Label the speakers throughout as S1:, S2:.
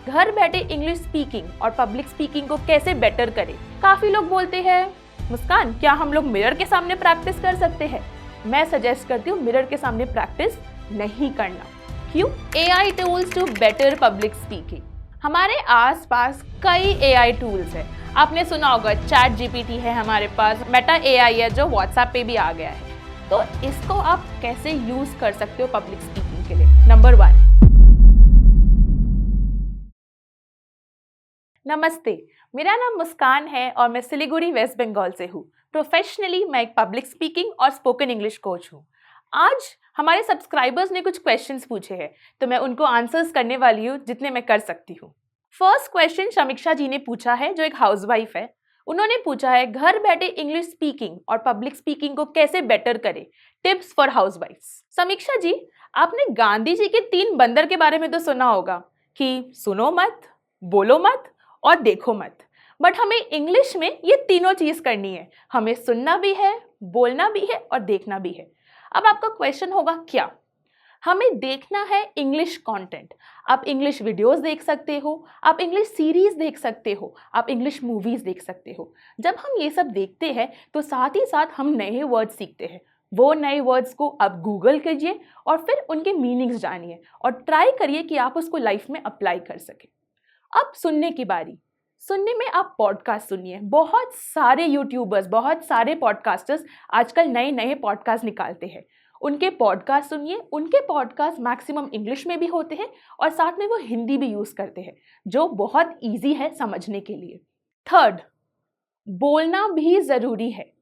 S1: घर बैठे English speaking और पब्लिक स्पीकिंग को कैसे बेटर करें। काफी लोग बोलते हैं मुस्कान, क्या हम लोग मिरर के सामने प्रैक्टिस कर सकते हैं? मैं सजेस्ट करती हूँ मिरर के सामने प्रैक्टिस नहीं करना। क्यों? AI tools to better public speaking. हमारे आसपास कई AI टूल्स है। आपने सुना होगा चैट GPT है हमारे पास, मेटा AI है जो व्हाट्सएप पे भी आ गया है। तो इसको आप कैसे यूज कर सकते हो पब्लिक स्पीकिंग के लिए? नंबर 1, नमस्ते, मेरा नाम मुस्कान है और मैं सिलीगुड़ी वेस्ट बंगाल से हूँ। प्रोफेशनली मैं एक पब्लिक स्पीकिंग और स्पोकन इंग्लिश कोच हूँ। आज हमारे सब्सक्राइबर्स ने कुछ क्वेश्चंस पूछे हैं, तो मैं उनको आंसर्स करने वाली हूँ जितने मैं कर सकती हूँ। फर्स्ट क्वेश्चन समीक्षा जी ने पूछा है, जो एक हाउसवाइफ है। उन्होंने पूछा है, घर बैठे इंग्लिश स्पीकिंग और पब्लिक स्पीकिंग को कैसे बेटर करें, टिप्स फॉर हाउसवाइफ्स। समीक्षा जी, आपने गांधी जी के 3 बंदर के बारे में तो सुना होगा कि सुनो मत, बोलो मत और देखो मत। बट हमें इंग्लिश में ये तीनों चीज करनी है। हमें सुनना भी है, बोलना भी है और देखना भी है। अब आपका क्वेश्चन होगा क्या? हमें देखना है इंग्लिश कंटेंट। आप इंग्लिश वीडियोस देख सकते हो, आप इंग्लिश सीरीज देख सकते हो, आप इंग्लिश मूवीज देख सकते हो। जब हम ये सब देखते हैं तो साथ ही साथ हम नए वर्ड्स सीखते हैं। वो नए वर्ड्स को आप गूगल कीजिए और फिर उनके मीनिंग्स जानिए और ट्राई करिए कि आप उसको लाइफ में अप्लाई कर सकें। अब सुनने की बारी। सुनने में आप पॉडकास्ट सुनिए। बहुत सारे यूट्यूबर्स, बहुत सारे पॉडकास्टर्स आजकल नए नए पॉडकास्ट निकालते हैं। उनके पॉडकास्ट सुनिए। उनके पॉडकास्ट मैक्सिमम इंग्लिश में भी होते हैं और साथ में वो हिंदी भी यूज़ करते हैं, जो बहुत ईजी है समझने के लिए। थर्ड, बोलना भी ज़रूरी है।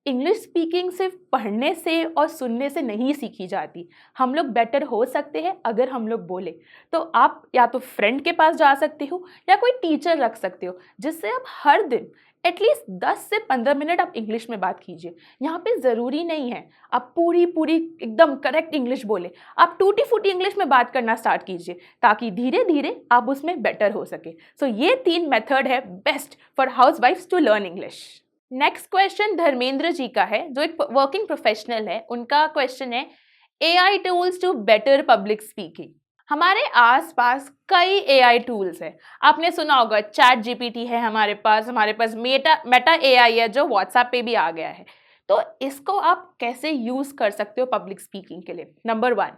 S1: इंग्लिश स्पीकिंग सिर्फ पढ़ने से और सुनने से नहीं सीखी जाती। हम लोग बेटर हो सकते हैं अगर हम लोग बोले। तो आप या तो फ्रेंड के पास जा सकते हो या कोई टीचर रख सकते हो, जिससे आप हर दिन एटलीस्ट 10 से 15 मिनट आप इंग्लिश में बात कीजिए। यहाँ पे ज़रूरी नहीं है आप पूरी पूरी एकदम करेक्ट इंग्लिश बोले। आप टूटी फूटी इंग्लिश में बात करना स्टार्ट कीजिए ताकि धीरे धीरे आप उसमें बेटर हो सके। सो ये 3 मेथड है बेस्ट फॉर हाउसवाइफ्स to learn English. Next question Dharmendra ji का है, जो एक वर्किंग प्रोफेशनल है। उनका क्वेश्चन है, AI tools to better public speaking. हमारे आसपास कई AI टूल्स है। आपने सुना होगा चैट GPT है हमारे पास मेटा AI है जो व्हाट्सएप पे भी आ गया है। तो इसको आप कैसे यूज कर सकते हो पब्लिक स्पीकिंग के लिए? नंबर 1,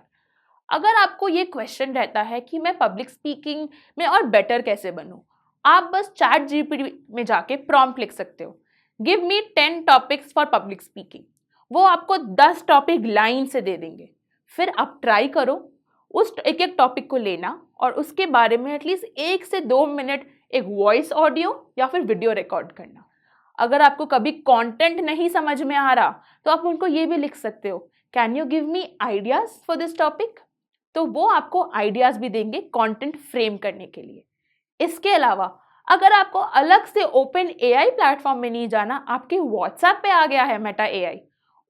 S1: अगर आपको ये क्वेश्चन रहता है कि मैं पब्लिक स्पीकिंग में और बेटर कैसे बनूं, आप बस चैट GPT में जाके प्रॉम्प्ट लिख सकते हो, give me 10 topics for public speaking. वो आपको 10 टॉपिक लाइन से दे देंगे। फिर आप ट्राई करो उस एक एक टॉपिक को लेना और उसके बारे में एटलीस्ट 1 से 2 मिनट एक वॉइस ऑडियो या फिर वीडियो रिकॉर्ड करना। अगर आपको कभी कंटेंट नहीं समझ में आ रहा तो आप उनको ये भी लिख सकते हो, can you give me ideas for this topic. तो वो आपको आइडियाज भी देंगे कंटेंट फ्रेम करने के लिए। इसके अलावा अगर आपको अलग से ओपन AI प्लेटफॉर्म में नहीं जाना, आपके व्हाट्सएप पे आ गया है मेटा AI,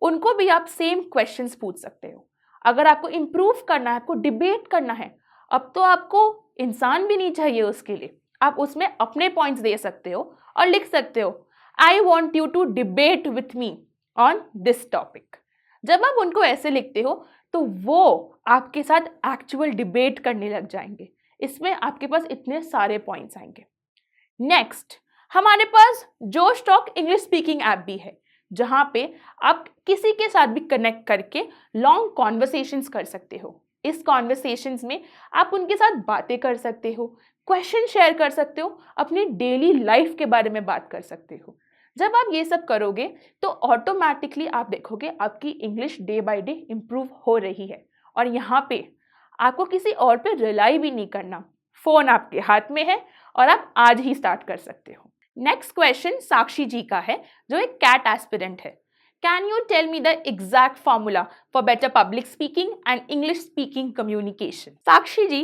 S1: उनको भी आप सेम क्वेश्चंस पूछ सकते हो। अगर आपको इम्प्रूव करना है, आपको डिबेट करना है, अब तो आपको इंसान भी नहीं चाहिए उसके लिए, आप उसमें अपने पॉइंट्स दे सकते हो और लिख सकते हो, I want you to debate with me on this topic. जब आप उनको ऐसे लिखते हो तो वो आपके साथ एक्चुअल डिबेट करने लग जाएंगे। इसमें आपके पास इतने सारे पॉइंट्स आएंगे। नेक्स्ट, हमारे पास जोश टॉक इंग्लिश स्पीकिंग ऐप भी है, जहां पे आप किसी के साथ भी कनेक्ट करके लॉन्ग कॉन्वर्सेशंस कर सकते हो। इस कॉन्वर्सेशंस में आप उनके साथ बातें कर सकते हो, क्वेश्चन शेयर कर सकते हो, अपनी डेली लाइफ के बारे में बात कर सकते हो। जब आप ये सब करोगे तो ऑटोमेटिकली आप देखोगे आपकी English day by day improve हो रही है। और यहाँ पे आपको किसी और पे रिलाई भी नहीं करना, फोन आपके हाथ में है और आप आज ही स्टार्ट कर सकते हो। नेक्स्ट क्वेश्चन साक्षी जी का है, जो एक कैट एस्पिरेंट है। Can you tell me the exact formula for better public speaking and English speaking communication? Sakshi ji,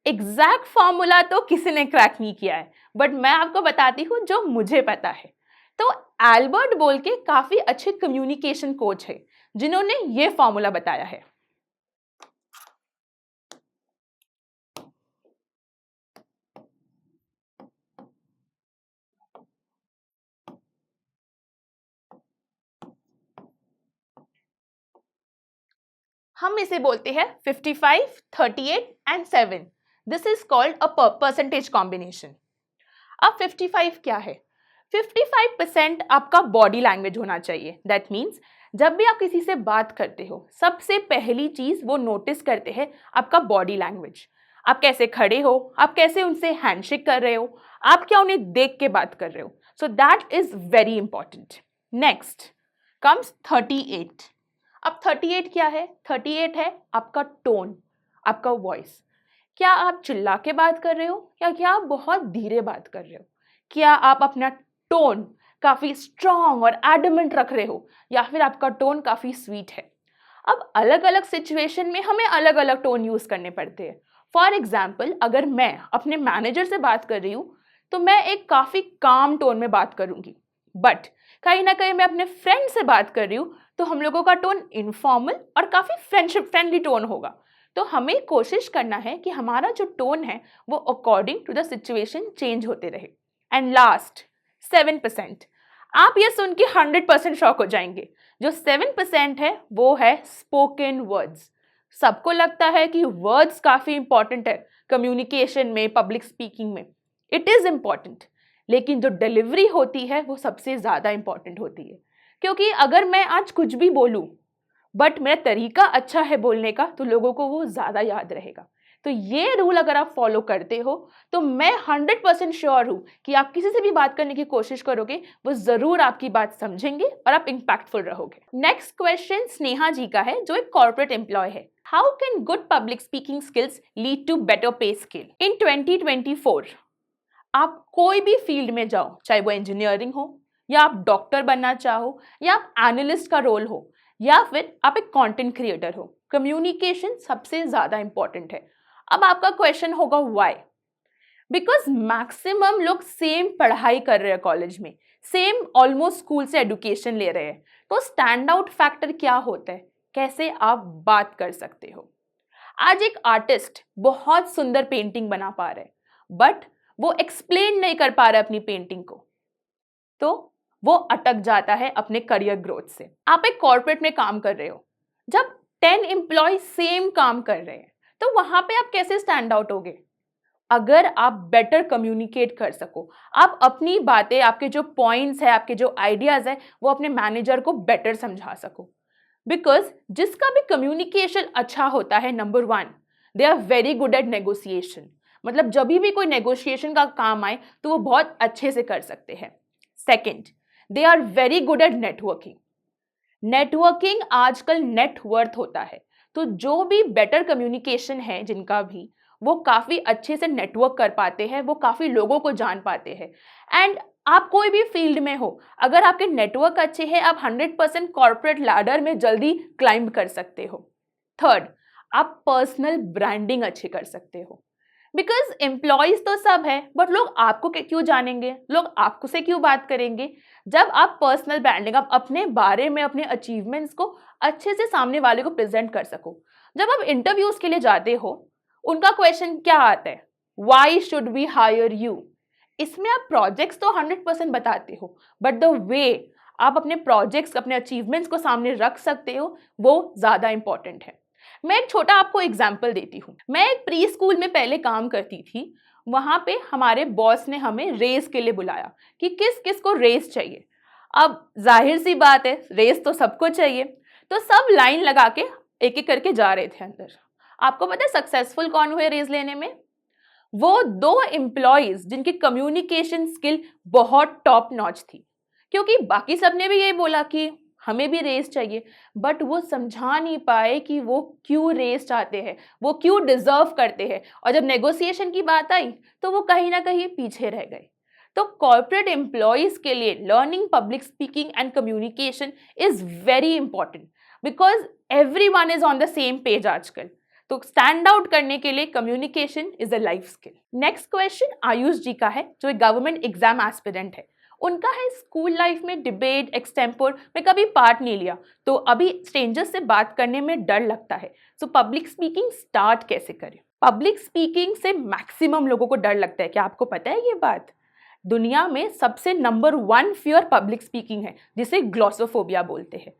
S1: exact formula तो किसी ने क्रैक नहीं किया है, बट मैं आपको बताती हूँ जो मुझे पता है। तो एल्बर्ट बोल के काफी अच्छे कम्युनिकेशन कोच है, जिन्होंने ये फॉर्मूला बताया है। हम इसे बोलते हैं 55, 38 and 7, this is called a percentage combination. अब 55 क्या है? 55% आपका बॉडी लैंग्वेज होना चाहिए। दैट मीन्स जब भी आप किसी से बात करते हो, सबसे पहली चीज वो नोटिस करते हैं आपका बॉडी लैंग्वेज। आप कैसे खड़े हो, आप कैसे उनसे हैंडशेक कर रहे हो, आप क्या उन्हें देख के बात कर रहे हो। सो that is very important. Next comes 38। अब 38 क्या है? 38 है आपका टोन, आपका वॉइस। क्या आप चिल्ला के बात कर रहे हो या क्या आप बहुत धीरे बात कर रहे हो? क्या आप अपना टोन काफी स्ट्रॉन्ग और एडमेंट रख रहे हो या फिर आपका टोन काफी स्वीट है? अब अलग अलग सिचुएशन में हमें अलग अलग टोन यूज करने पड़ते हैं। फॉर एग्जाम्पल, अगर मैं अपने मैनेजर से बात कर रही हूँ तो मैं एक काफी काम टोन में बात करूंगी, बट कहीं ना कहीं मैं अपने फ्रेंड से बात कर रही हूँ तो हम लोगों का टोन इनफॉर्मल और काफी फ्रेंडशिप फ्रेंडली टोन होगा। तो हमें कोशिश करना है कि हमारा जो टोन है वो according to the situation change होते रहे। And last 7%। आप ये सुन के 100% शॉक हो जाएंगे। जो 7% है वो है स्पोकन वर्ड्स। सबको लगता है कि वर्ड्स काफी इंपॉर्टेंट है कम्युनिकेशन में, पब्लिक स्पीकिंग में। इट इज इंपॉर्टेंट, लेकिन जो डिलीवरी होती है वो सबसे ज्यादा इंपॉर्टेंट होती है। क्योंकि अगर मैं आज कुछ भी बोलूं बट मेरा तरीका अच्छा है बोलने का तो लोगों को वो ज्यादा याद रहेगा। तो ये रूल अगर आप फॉलो करते हो तो मैं 100% श्योर हूं कि आप किसी से भी बात करने की कोशिश करोगे वो जरूर आपकी बात समझेंगे और आप इंपैक्टफुल रहोगे। नेक्स्ट क्वेश्चन स्नेहा जी का है, जो एक कॉर्पोरेट एम्प्लॉय है। How can good public speaking skills lead to better pay scale in 2024? आप कोई भी फील्ड में जाओ, चाहे वो इंजीनियरिंग हो या आप डॉक्टर बनना चाहो या आप एनालिस्ट का रोल हो या फिर आप एक कंटेंट क्रिएटर हो, कम्युनिकेशन सबसे ज्यादा इंपॉर्टेंट है। अब आपका क्वेश्चन होगा व्हाई? बिकॉज मैक्सिमम लोग सेम पढ़ाई कर रहे हैं कॉलेज में, सेम ऑलमोस्ट स्कूल से एडुकेशन ले रहे हैं। तो स्टैंड आउट फैक्टर क्या होता है? कैसे आप बात कर सकते हो। आज एक आर्टिस्ट बहुत सुंदर पेंटिंग बना पा रहे हैं बट वो एक्सप्लेन नहीं कर पा रहा अपनी पेंटिंग को, तो वो अटक जाता है अपने करियर ग्रोथ से। आप एक कॉर्पोरेट में काम कर रहे हो, जब 10 एम्प्लॉय सेम काम कर रहे हैं तो वहां पे आप कैसे स्टैंड आउट होगे? अगर आप बेटर कम्युनिकेट कर सको, आप अपनी बातें, आपके जो पॉइंट्स है, आपके जो आइडियाज है वो अपने मैनेजर को बेटर समझा सको। बिकॉज जिसका भी कम्युनिकेशन अच्छा होता है, number 1 they are very good at negotiation. मतलब जब भी कोई नेगोशिएशन का काम आए तो वो बहुत अच्छे से कर सकते हैं। Second, they are very good at networking. Networking आजकल नेटवर्थ होता है, तो जो भी बेटर कम्युनिकेशन है जिनका भी, वो काफी अच्छे से नेटवर्क कर पाते हैं, वो काफी लोगों को जान पाते हैं। एंड आप कोई भी फील्ड में हो, अगर आपके नेटवर्क अच्छे हैं आप 100% कॉर्पोरेट लैडर में जल्दी क्लाइंब कर सकते हो। थर्ड, आप पर्सनल ब्रांडिंग अच्छे कर सकते हो। बिकॉज एम्प्लॉयज तो सब है बट लोग आपको क्यों जानेंगे, लोग आपको से क्यों बात करेंगे? जब आप पर्सनल ब्रांडिंग, आप अपने बारे में, अपने अचीवमेंट्स को अच्छे से सामने वाले को प्रेजेंट कर सको। जब आप इंटरव्यूज के लिए जाते हो, उनका क्वेश्चन क्या आता है? Why should we hire you? इसमें आप प्रोजेक्ट्स तो 100% बताते हो बट द वे आप अपने प्रोजेक्ट्स, अपने अचीवमेंट्स को सामने रख सकते हो वो ज्यादा इंपॉर्टेंट है। मैं एक छोटा आपको एग्जाम्पल देती हूँ। मैं एक प्री स्कूल में पहले काम करती थी। वहां पे हमारे बॉस ने हमें रेस के लिए बुलाया कि किस किस को रेस चाहिए। अब जाहिर सी बात है, रेस तो सबको चाहिए, तो सब लाइन लगा के एक एक करके जा रहे थे अंदर। आपको पता है सक्सेसफुल कौन हुए रेस लेने में? वो 2 एम्प्लॉयज जिनकी कम्युनिकेशन स्किल बहुत टॉप नॉच थी। क्योंकि बाकी सबने भी यही बोला कि हमें भी रेस चाहिए, बट वो समझा नहीं पाए कि वो क्यों रेस चाहते हैं, वो क्यों डिजर्व करते हैं। और जब नेगोशिएशन की बात आई तो वो कहीं ना कहीं पीछे रह गए। तो कॉर्पोरेट एम्प्लॉयज के लिए learning public speaking and communication is very important because everyone is on the same page आजकल। तो स्टैंड आउट करने के लिए communication is a life skill. Next question Ayush ji का है, जो एक गवर्नमेंट एग्जाम एस्पिरेंट है। उनका है, स्कूल लाइफ में डिबेट, एक्सटेम्पोर में कभी पार्ट नहीं लिया, तो अभी स्ट्रेंजर्स से बात करने में डर लगता है। सो पब्लिक स्पीकिंग स्टार्ट कैसे करें? पब्लिक स्पीकिंग से मैक्सिमम लोगों को डर लगता है। क्या आपको पता है ये बात? दुनिया में सबसे नंबर 1 फियर पब्लिक स्पीकिंग है, जिसे ग्लोसोफोबिया बोलते हैं।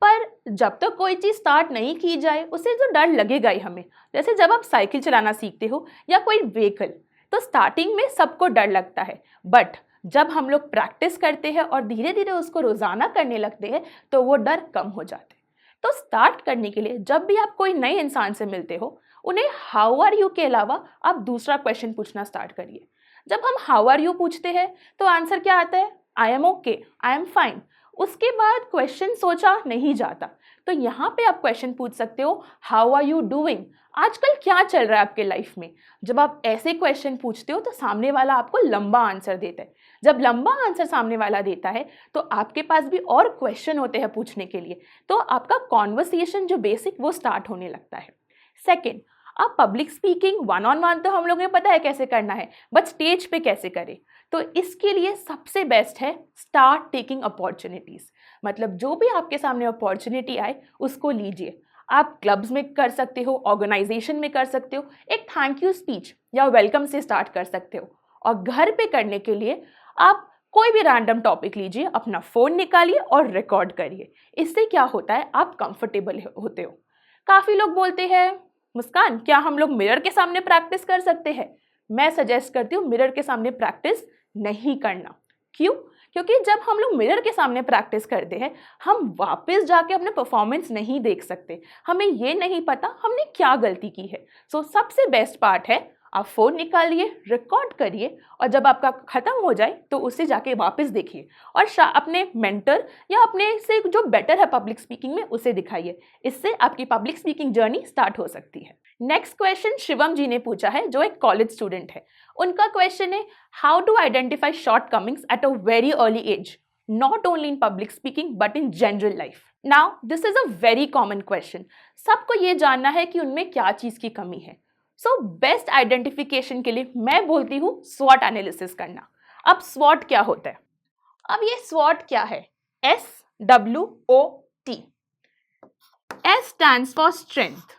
S1: पर जब तक कोई चीज़ स्टार्ट नहीं की जाए उससे तो डर लगेगा ही हमें। जैसे जब आप साइकिल चलाना सीखते हो या कोई व्हीकल, तो स्टार्टिंग में सबको डर लगता है, बट जब हम लोग प्रैक्टिस करते हैं और धीरे धीरे उसको रोज़ाना करने लगते हैं तो वो डर कम हो जाते हैं। तो स्टार्ट करने के लिए जब भी आप कोई नए इंसान से मिलते हो, उन्हें हाउ आर यू के अलावा आप दूसरा क्वेश्चन पूछना स्टार्ट करिए। जब हम हाउ आर यू पूछते हैं तो आंसर क्या आता है? I am okay, I am fine. उसके बाद क्वेश्चन सोचा नहीं जाता, तो यहाँ पे आप क्वेश्चन पूछ सकते हो हाउ आर यू डूइंग, आजकल क्या चल रहा है आपके लाइफ में। जब आप ऐसे क्वेश्चन पूछते हो तो सामने वाला आपको लंबा आंसर देता है। जब लंबा आंसर सामने वाला देता है तो आपके पास भी और क्वेश्चन होते हैं पूछने के लिए, तो आपका कॉन्वर्सेशन जो बेसिक वो स्टार्ट होने लगता है। सेकेंड, आप public speaking one on one तो हम लोगों को पता है कैसे करना है, बट स्टेज पे कैसे करें, तो इसके लिए सबसे बेस्ट है स्टार्ट टेकिंग अपॉर्चुनिटीज़। मतलब जो भी आपके सामने अपॉर्चुनिटी आए उसको लीजिए। आप क्लब्स में कर सकते हो, ऑर्गेनाइजेशन में कर सकते हो, एक थैंक यू स्पीच या वेलकम से स्टार्ट कर सकते हो। और घर पे करने के लिए आप कोई भी रैंडम टॉपिक लीजिए, अपना फ़ोन निकालिए और रिकॉर्ड करिए। इससे क्या होता है, आप कंफर्टेबल होते हो। काफ़ी लोग बोलते हैं मुस्कान, क्या हम लोग मिरर के सामने प्रैक्टिस कर सकते हैं? मैं सजेस्ट करती हूँ मिरर के सामने प्रैक्टिस नहीं करना। क्यों? क्योंकि जब हम लोग मिरर के सामने प्रैक्टिस करते हैं, हम वापस जाके अपने परफॉर्मेंस नहीं देख सकते, हमें ये नहीं पता हमने क्या गलती की है। सो सबसे बेस्ट पार्ट है आप फ़ोन निकालिए, रिकॉर्ड करिए, और जब आपका ख़त्म हो जाए तो उसे जाके वापस देखिए और अपने मेंटर या अपने से जो बेटर है पब्लिक स्पीकिंग में उसे दिखाइए। इससे आपकी पब्लिक स्पीकिंग जर्नी स्टार्ट हो सकती है। नेक्स्ट क्वेश्चन शिवम जी ने पूछा है, जो एक कॉलेज स्टूडेंट है। उनका क्वेश्चन है, how to identify shortcomings at a very early age, not only in public speaking but in general life. Now this is a very common question. सबको ये जानना है कि उनमें क्या चीज़ की कमी है। सो बेस्ट आइडेंटिफिकेशन के लिए मैं बोलती हूँ स्वॉट एनालिसिस करना। अब स्वॉट क्या होता है? अब ये स्वॉट क्या है? SWOT। S stands for strength,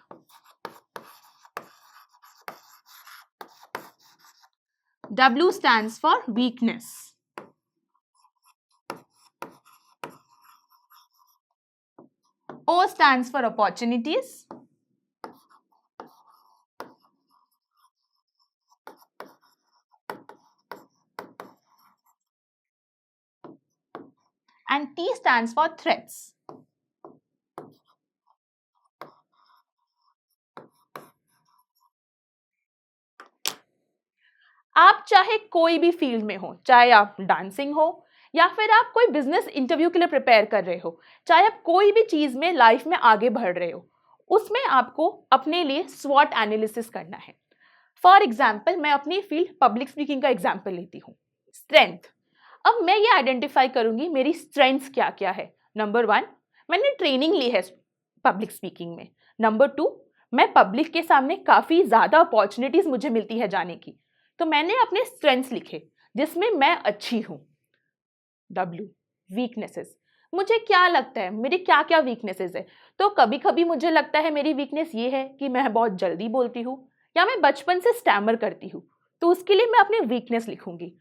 S1: W stands for weakness, O stands for opportunities, and T stands for threats. आप चाहे कोई भी फील्ड में हो, चाहे आप डांसिंग हो या फिर आप कोई बिजनेस इंटरव्यू के लिए प्रिपेयर कर रहे हो, चाहे आप कोई भी चीज़ में लाइफ में आगे बढ़ रहे हो, उसमें आपको अपने लिए स्वॉट एनालिसिस करना है। फॉर एग्जाम्पल, मैं अपनी फील्ड पब्लिक स्पीकिंग का एग्जाम्पल लेती हूँ। स्ट्रेंथ, अब मैं ये आइडेंटिफाई करूँगी मेरी स्ट्रेंथ्स क्या क्या है। नंबर 1, मैंने ट्रेनिंग ली है पब्लिक स्पीकिंग में। नंबर 2, मैं पब्लिक के सामने काफ़ी ज़्यादा अपॉर्चुनिटीज़ मुझे मिलती है जाने की, तो मैंने अपने स्ट्रेंथ्स लिखे जिसमें मैं अच्छी हूँ। W, वीकनेसेस, मुझे क्या लगता है मेरी क्या क्या वीकनेसेस है। तो कभी कभी मुझे लगता है मेरी वीकनेस ये है कि मैं बहुत जल्दी बोलती हूँ या मैं बचपन से स्टैमर करती हूँ, तो उसके लिए मैं अपनी वीकनेस लिखूंगी।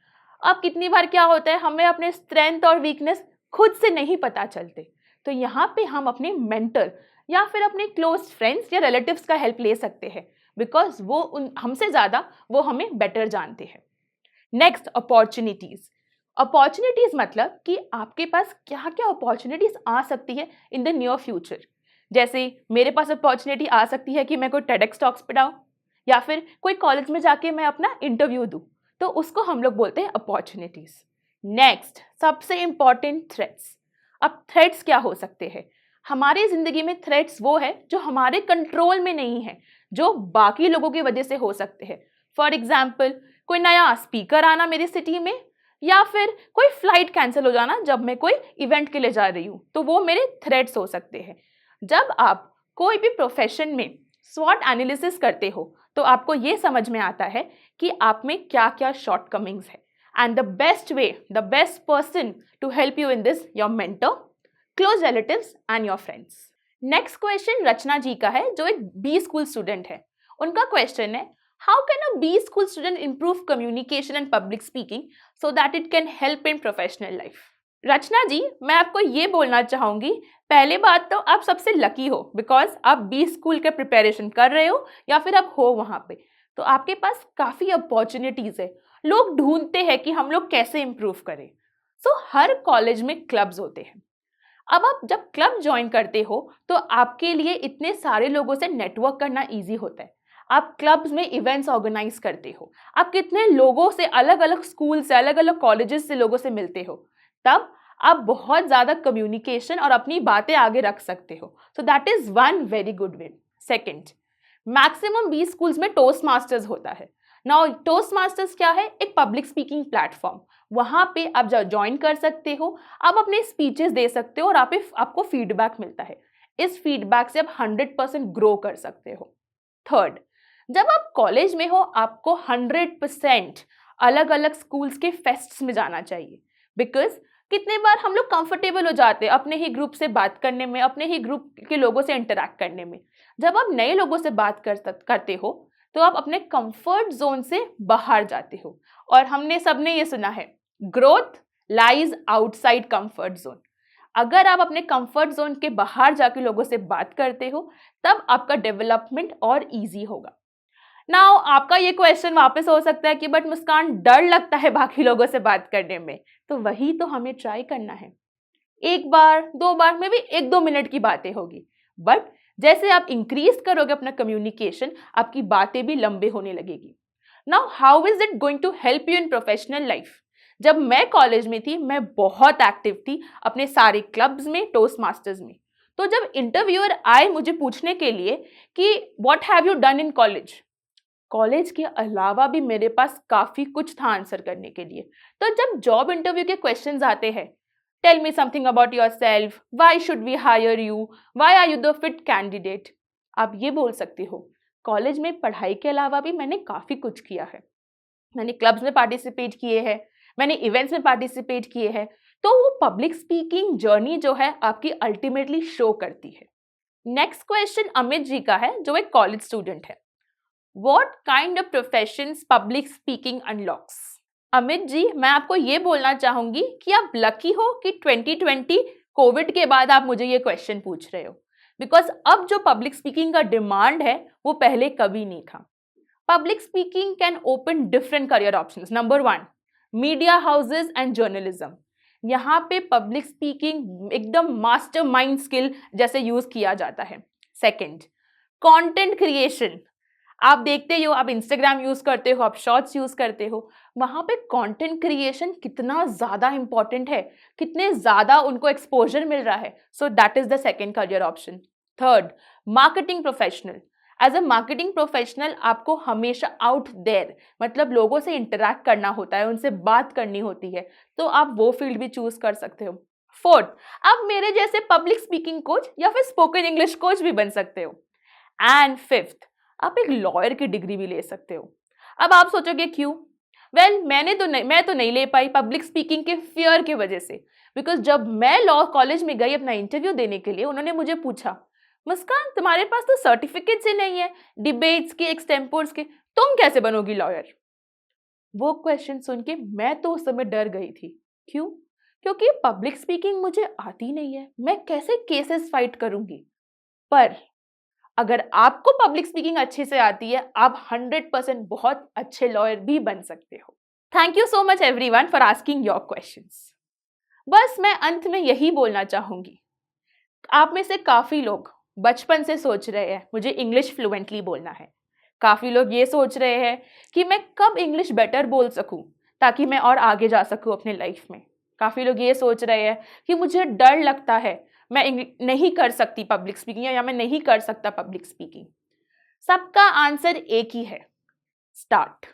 S1: अब कितनी बार क्या होता है, हमें अपने स्ट्रेंथ और वीकनेस खुद से नहीं पता चलते, तो यहाँ पे हम अपने मेंटर या फिर अपने क्लोज फ्रेंड्स या रिलेटिव्स का हेल्प ले सकते हैं, बिकॉज वो हमसे ज़्यादा वो हमें बेटर जानते हैं। Next, opportunities. अपॉर्चुनिटीज़ मतलब कि आपके पास क्या क्या अपॉर्चुनिटीज़ आ सकती है इन द नियर फ्यूचर। जैसे मेरे पास अपॉर्चुनिटी आ सकती है कि मैं कोई टेडेक्स टॉक्स पढ़ाऊँ या फिर कोई कॉलेज में जाके मैं अपना इंटरव्यू दूँ, तो उसको हम लोग बोलते हैं अपॉर्चुनिटीज़। नेक्स्ट, सबसे इम्पॉर्टेंट, थ्रेट्स। अब थ्रेट्स क्या हो सकते हैं? हमारी ज़िंदगी में थ्रेट्स वो है जो हमारे कंट्रोल में नहीं है, जो बाकी लोगों की वजह से हो सकते हैं। फॉर एग्जाम्पल, कोई नया स्पीकर आना मेरी सिटी में, या फिर कोई फ्लाइट कैंसिल हो जाना जब मैं कोई इवेंट के लिए जा रही हूँ, तो वो मेरे थ्रेट्स हो सकते हैं। जब आप कोई भी प्रोफेशन में स्वॉट एनालिसिस करते हो तो आपको ये समझ में आता है कि आप में क्या क्या शॉर्टकमिंग्स है, and the best way, the best person to help you in this, your mentor, close relatives and your friends. Next question Rachna ji का है, जो एक बी स्कूल स्टूडेंट है। उनका क्वेश्चन है, how can a B school student improve communication and public speaking so that it can help in professional life? रचना जी, मैं आपको ये बोलना चाहूंगी, पहले बात तो आप सबसे लकी हो बिकॉज आप बी स्कूल के प्रिपरेशन कर रहे हो या फिर आप हो वहां पे, तो आपके पास काफी अपॉर्चुनिटीज है। लोग ढूंढते हैं कि हम लोग कैसे इम्प्रूव करें। सो हर कॉलेज में क्लब्स होते हैं। अब आप जब क्लब ज्वाइन करते हो तो आपके लिए इतने सारे लोगों से नेटवर्क करना इजी होता है। आप क्लब्स में इवेंट्स ऑर्गेनाइज करते हो, आप कितने लोगों से, अलग अलग स्कूल से, अलग अलग कॉलेजेस से लोगों से मिलते हो, तब आप बहुत ज़्यादा कम्युनिकेशन और अपनी बातें आगे रख सकते हो। So that is one very good way. Second, maximum 20 schools में टोस्ट मास्टर्स होता है। नाउ टोस्ट मास्टर्स क्या है? एक पब्लिक स्पीकिंग प्लेटफॉर्म। वहाँ पे आप ज्वाइन कर सकते हो, आप अपने स्पीचेस दे सकते हो और आपको फीडबैक मिलता है। इस फीडबैक से आप 100% ग्रो कर सकते हो। थर्ड, जब आप कॉलेज में हो आपको 100% अलग अलग स्कूल्स के फेस्ट्स में जाना चाहिए। बिकॉज कितने बार हम लोग कंफर्टेबल हो जाते हैं अपने ही ग्रुप से बात करने में, अपने ही ग्रुप के लोगों से इंटरेक्ट करने में। जब आप नए लोगों से बात करते हो तो आप अपने कंफर्ट जोन से बाहर जाते हो। और हमने सबने ये सुना है, growth lies outside comfort zone. अगर आप अपने कंफर्ट जोन के बाहर जाके लोगों से बात करते हो तब आपका डेवलपमेंट और इजी होगा। नाउ आपका ये क्वेश्चन वापस हो सकता है कि बट मुस्कान, डर लगता है बाकी लोगों से बात करने में। तो वही तो हमें ट्राई करना है। एक बार, दो बार में भी 1-2 मिनट की बातें होगी, बट जैसे आप इंक्रीज करोगे अपना कम्युनिकेशन, आपकी बातें भी लंबे होने लगेगी। Now how is it going to help you in professional life? जब मैं कॉलेज में थी मैं बहुत एक्टिव थी अपने सारे क्लब्स में, टोस्ट मास्टर्स में। तो जब इंटरव्यूअर आए मुझे पूछने के लिए कि what have you done in college, college के अलावा भी मेरे पास काफी कुछ था आंसर करने के लिए। तो जब जॉब इंटरव्यू के क्वेश्चंस आते हैं, tell me something about yourself, why should we hire you, why are you the fit candidate, आप ये बोल सकते हो। कॉलेज में पढ़ाई के अलावा भी मैंने काफी कुछ किया है। मैंने क्लब्स में पार्टिसिपेट किए हैं, मैंने इवेंट्स में पार्टिसिपेट किए हैं। तो वो पब्लिक स्पीकिंग जर्नी जो है आपकी अल्टीमेटली शो करती है। नेक्स्ट क्वेश्चन अमित जी का है, जो एक कॉलेज स्टूडेंट है। What kind of professions public speaking unlocks? Amit ji, मैं आपको ये बोलना चाहूंगी कि आप लकी हो कि 2020 कोविड के बाद आप मुझे ये क्वेश्चन पूछ रहे हो। बिकॉज अब जो पब्लिक स्पीकिंग का डिमांड है वो पहले कभी नहीं था। Public speaking can open different career options. Number 1, media houses and journalism. यहाँ पे पब्लिक स्पीकिंग एकदम मास्टर माइंड स्किल जैसे यूज किया जाता है। Second, content creation. आप देखते ही हो, आप इंस्टाग्राम यूज करते हो, आप शॉर्ट्स यूज करते हो, वहां पे कंटेंट क्रिएशन कितना ज्यादा इंपॉर्टेंट है, कितने ज्यादा उनको एक्सपोजर मिल रहा है। So that is the second career option. Third, marketing professional. As a marketing professional आपको हमेशा आउट देयर, मतलब लोगों से इंटरैक्ट करना होता है, उनसे बात करनी होती है, तो आप वो फील्ड भी चूज कर सकते हो। फोर्थ, आप मेरे जैसे पब्लिक स्पीकिंग कोच या फिर स्पोकन इंग्लिश कोच भी बन सकते हो। एंड फिफ्थ, आप एक लॉयर की डिग्री भी ले सकते हो। अब आप सोचोगे क्यों? वेल, मैं तो नहीं ले पाई पब्लिक स्पीकिंग के फियर की वजह से। बिकॉज जब मैं लॉ कॉलेज में गई अपना इंटरव्यू देने के लिए, उन्होंने मुझे पूछा, मुस्कान तुम्हारे पास तो सर्टिफिकेट्स ही नहीं है डिबेट्स के, एक्सटेम्पोर्स के, तुम कैसे बनोगी लॉयर? वो क्वेश्चन सुन के मैं तो उस समय डर गई थी। क्यों? क्योंकि पब्लिक स्पीकिंग मुझे आती नहीं है, मैं कैसे केसेस फाइट करूंगी। पर अगर आपको पब्लिक स्पीकिंग अच्छे से आती है, आप 100% बहुत अच्छे लॉयर भी बन सकते हो। Thank you so much everyone for asking your questions. बस मैं अंत में यही बोलना चाहूंगी, आप में से काफी लोग बचपन से सोच रहे हैं मुझे इंग्लिश फ्लुएंटली बोलना है। काफी लोग ये सोच रहे हैं कि मैं कब इंग्लिश बेटर बोल सकूं ताकि मैं और आगे जा सकूं अपने लाइफ में। काफी लोग ये सोच रहे हैं कि मुझे डर लगता है, मैं नहीं कर सकती पब्लिक स्पीकिंग, या मैं नहीं कर सकता पब्लिक स्पीकिंग। सबका आंसर एक ही है, स्टार्ट।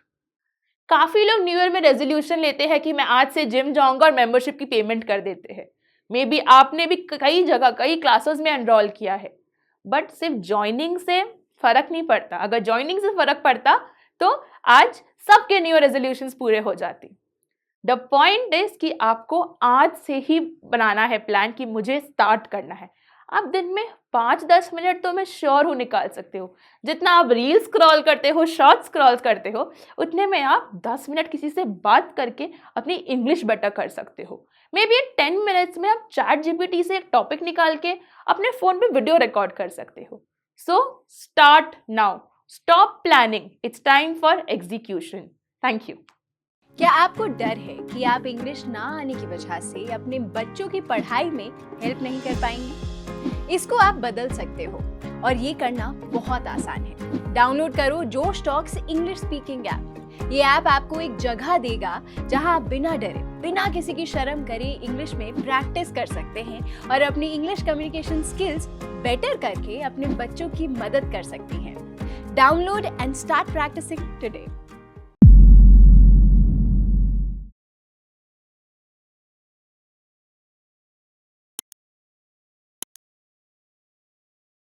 S1: काफी लोग न्यू ईयर में रेजोल्यूशन लेते हैं कि मैं आज से जिम जाऊंगा और मेंबरशिप की पेमेंट कर देते हैं। मे बी आपने भी कई जगह कई क्लासेस में एनरोल किया है, बट सिर्फ ज्वाइनिंग से फर्क नहीं पड़ता। अगर ज्वाइनिंग से फर्क पड़ता तो आज सबके न्यू ईयर रेजोल्यूशंस पूरे हो जाते। द पॉइंट इज कि आपको आज से ही बनाना है प्लान कि मुझे स्टार्ट करना है। आप दिन में 5-10 मिनट तो मैं श्योर हूँ निकाल सकते हो। जितना आप रील स्क्रॉल करते हो, शॉर्ट स्क्रॉल करते हो, उतने में आप 10 मिनट किसी से बात करके अपनी इंग्लिश बेटर कर सकते हो। मे बी 10 मिनट्स में आप चैट जीपीटी से एक टॉपिक निकाल के अपने फ़ोन पे वीडियो रिकॉर्ड कर सकते हो। So start now, stop planning, it's time for execution. Thank you.
S2: क्या आपको डर है कि आप इंग्लिश ना आने की वजह से अपने बच्चों की पढ़ाई में हेल्प नहीं कर पाएंगे? इसको आप बदल सकते हो और ये करना बहुत आसान है। डाउनलोड करो जोश टॉक्स इंग्लिश स्पीकिंग ऐप। ये ऐप आपको एक जगह देगा जहां आप बिना डरे, बिना किसी की शर्म करे इंग्लिश में प्रैक्टिस कर सकते हैं और अपनी इंग्लिश कम्युनिकेशन स्किल्स बेटर करके अपने बच्चों की मदद कर सकती हैं। Download and start practicing today.